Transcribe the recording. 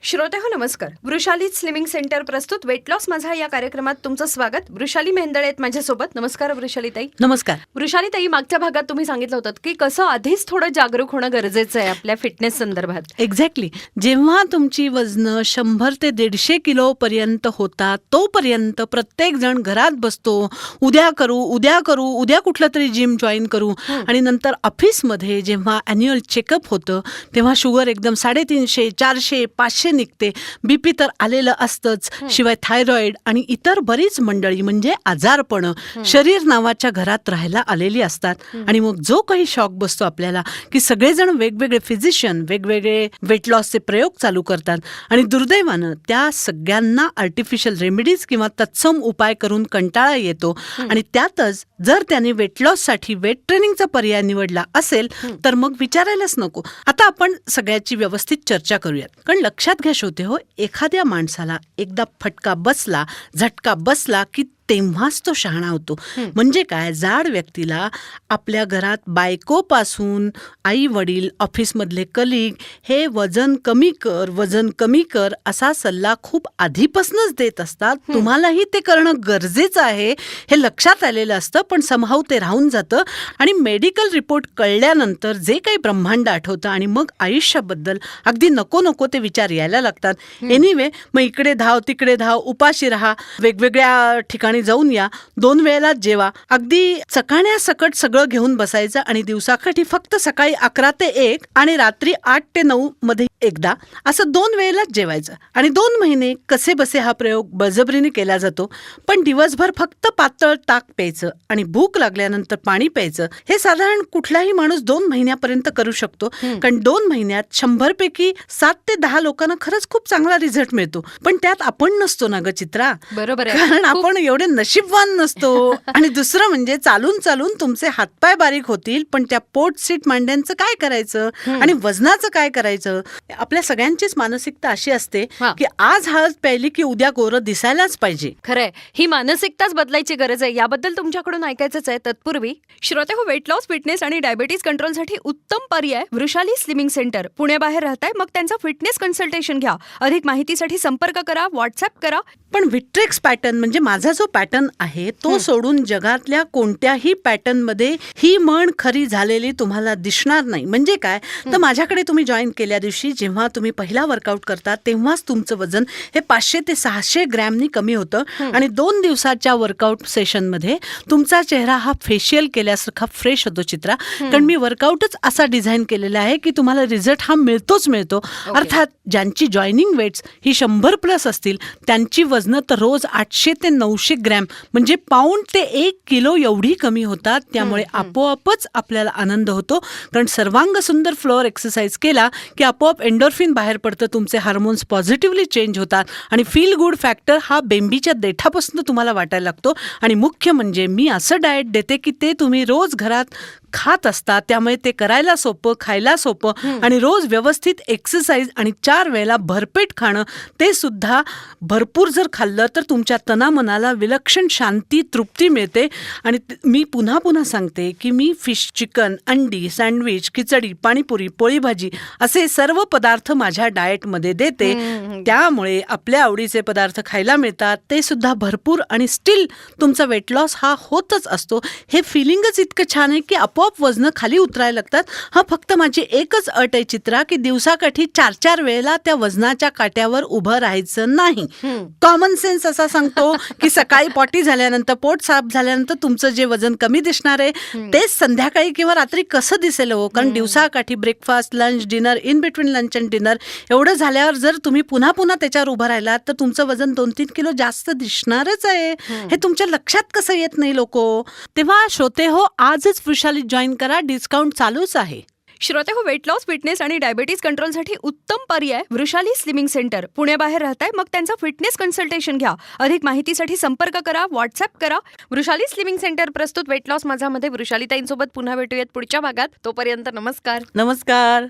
श्रोते हो नमस्कार. वृषाली स्लिमिंग सेंटर प्रस्तुत वेट लॉस माझा या कार्यक्रमात तुमचं स्वागत. वृषाली मेहंदळे आहेत माझ्यासोबत. नमस्कार वृषाली ताई. नमस्कार. वृषाली ताई, मागच्या भागात तुम्ही सांगितलं होतं की कसं आधीच थोडं जागरूक होणं गरजेचं आहे आपल्या फिटनेस संदर्भात. एक्झॅक्टली. जेव्हा तुमची वजनं 100 ते 150 किलो पर्यंत होतात तोपर्यंत प्रत्येक जण घरात बसतो, उद्या करू उद्या कुठलं तरी जिम जॉईन करू. आणि नंतर ऑफिसमध्ये जेव्हा ॲन्युअल चेकअप होतं तेव्हा शुगर एकदम 350, 400, 500 निघते. बीपी तर आलेलं असतंच, शिवाय थायरॉइड आणि इतर बरीच मंडळी म्हणजे आजारपणं शरीर नावाच्या घरात राहायला आलेली असतात. आणि मग जो काही शॉक बसतो आपल्याला की सगळेजण वेगवेगळे फिजिशियन वेगवेगळे वेट लॉसचे प्रयोग चालू करतात आणि दुर्दैवानं त्या सगळ्यांना आर्टिफिशियल रेमेडीज किंवा तत्सम उपाय करून कंटाळा येतो. आणि त्यातच जर त्याने वेट लॉससाठी वेट ट्रेनिंगचा पर्याय निवडला असेल तर मग विचारायलाच नको. आता आपण सगळ्याची व्यवस्थित चर्चा करूयात. कारण लक्षात घ्या श्रोते हो, एखाद्या माणसाला एकदा फटका बसला, झटका बसला की तेव्हाच तो शहाणा होतो. म्हणजे काय, जाड व्यक्तीला आपल्या घरात बायकोपासून आई वडील, ऑफिसमधले कलिग हे वजन कमी कर असा सल्ला खूप आधीपासूनच देत असतात. तुम्हालाही ते करणं गरजेचं आहे हे लक्षात आलेलं असतं, पण समहाऊ ते राहून जातं. आणि मेडिकल रिपोर्ट कळल्यानंतर जे काही ब्रह्मांड आठवतं आणि मग आयुष्याबद्दल अगदी नको ते विचार यायला लागतात. एनिवे, मग इकडे धाव तिकडे धाव, उपाशी राहा, वेगवेगळ्या ठिकाणी जाऊन या, 2 वेळेला जेवा, अगदी सकाळण्यासकट सगळं घेऊन बसायचं आणि दिवसाकाठी फक्त सकाळी 11 ते 1 आणि रात्री 8 ते 9 मध्ये एकदा, असं 2 वेळेलाच जेवायचं. आणि 2 महिने कसे बसे हा प्रयोग बळजबरीने केला जातो. पण दिवसभर फक्त पातळ ताक प्यायचं आणि भूक लागल्यानंतर पाणी प्यायचं हे साधारण कुठलाही माणूस 2 महिन्यापर्यंत करू शकतो. कारण 2 महिन्यात 100 पैकी 7 ते 10 लोकांना खरंच खूप चांगला रिझल्ट मिळतो. पण त्यात आपण नसतो ना ग चित्रा. बरोबर आहे. कारण आपण एवढे नशीबवान नसतो. आणि दुसरं म्हणजे चालून चालून तुमचे हातपाय बारीक होतील, पण त्या पोट सीट मांड्यांचं काय करायचं आणि वजनाचं काय करायचं. आपल्या सगळ्यांचीच मानसिकता अशी असते की आज हळद प्यायली की उद्या गोरं दिसायलाच पाहिजे. खरंय, ही मानसिकताच बदलायची गरज आहे. याबद्दल तुमच्याकडून ऐकायचंच आहे. तत्पूर्वी श्रोते हो, वेट लॉस, फिटनेस आणि डायबिटीज कंट्रोलसाठी उत्तम पर्याय वृषाली स्लिमिंग सेंटर. पुण्याबाहेर राहताय मग त्यांचा फिटनेस कन्सल्टेशन घ्या. अधिक माहितीसाठी संपर्क करा, व्हॉट्सअप करा. पण विट्रेक्स पॅटर्न म्हणजे माझा जो पॅटर्न आहे तो सोडून जगातल्या कोणत्याही पॅटर्न मध्ये ही म्हण खरी झालेली तुम्हाला दिसणार नाही. म्हणजे काय, तर माझ्याकडे तुम्ही जॉईन केल्या दिवशी जेव्हा तुम्ही पहिला वर्कआउट करता तेव्हाच तुमचं वजन हे 500 ते 600 ग्रॅमनी कमी होतं. आणि 2 दिवसाच्या वर्कआउट सेशनमध्ये तुमचा चेहरा हा फेशियल केल्यासारखा फ्रेश होतो चित्रा. कारण मी वर्कआउटच असा डिझाईन केलेला आहे की तुम्हाला रिझल्ट हा मिळतोच मिळतो. अर्थात ज्यांची जॉईनिंग वेट्स ही 100+ असतील त्यांची वजनं तर रोज 800 ते 900 ग्रॅम म्हणजे पाऊंड ते 1 किलो एवढी कमी होतात. त्यामुळे आपोआपच आपल्याला आनंद होतो. कारण सर्वांग सुंदर फ्लोअर एक्सरसाइज केला की आपोआप एंडोर्फिन बाहेर पडतं, तुमचे हार्मोन्स पॉझिटिव्हली चेंज होतात आणि फील गुड फॅक्टर हा बेंबीच्या देठापासून तुम्हाला वाटायला लागतो. आणि मुख्य म्हणजे मी असं डाएट देते की ते तुम्ही रोज घरात खात असता, त्यामुळे ते करायला सोपं, खायला सोपं आणि रोज व्यवस्थित एक्सरसाइज आणि 4 वेळेला भरपेट खाणं, ते सुद्धा भरपूर जर खाल्लं तर तुमच्या तनामनाला विलक्षण शांती, तृप्ती मिळते. आणि मी पुन्हा सांगते की मी फिश, चिकन, अंडी, सँडविच, खिचडी, पाणीपुरी, पोळी भाजी असे सर्व पदार्थ माझ्या डाएटमध्ये देते. त्यामुळे आपल्या आवडीचे पदार्थ खायला मिळतात, ते सुद्धा भरपूर. आणि स्टील तुमचा वेट लॉस हा होतच असतो. हे फिलिंगच इतकं छान आहे की आपोआप वजनं खाली उतरायला लागतात. हा फक्त माझी एकच अट आहे चित्रा की दिवसाकाठी 4-4 वेळेला त्या वजनाच्या काट्यावर उभं राहायचं नाही. कॉमन सेन्स असा सांगतो की सकाळी पॉटी झाल्यानंतर, पोट साफ झाल्यानंतर तुमचं जे वजन कमी दिसणार आहे तेच संध्याकाळी किंवा रात्री कसं दिसेल हो. कारण दिवसाकाठी breakfast, lunch, dinner, in between lunch and dinner एवढं झाल्यावर जर तुम्ही पुन्हा त्याच्यावर उभं राहिलात तर तुमचं वजन 2-3 किलो जास्त दिसणारच आहे. हे तुमच्या लक्षात कसं येत नाही लोको. तेव्हा श्रोते हो, आजच वृषाली जॉईन करा, डिस्काउंट चालूच आहे. श्रोते हो, वेट लॉस, फिटनेस आणि डायबिटीज कंट्रोलसाठी उत्तम पर्याय वृषाली स्लिमिंग सेंटर. पुण्याबाहेर राहताय मग त्यांचा फिटनेस कन्सल्टेशन घ्या. अधिक माहितीसाठी संपर्क करा, व्हॉट्सअप करा. वृषाली स्लिमिंग सेंटर प्रस्तुत वेट लॉस माझा मध्ये वृषाली ताईंसोबत पुन्हा भेटूयात पुढच्या भागात. तोपर्यंत नमस्कार. नमस्कार.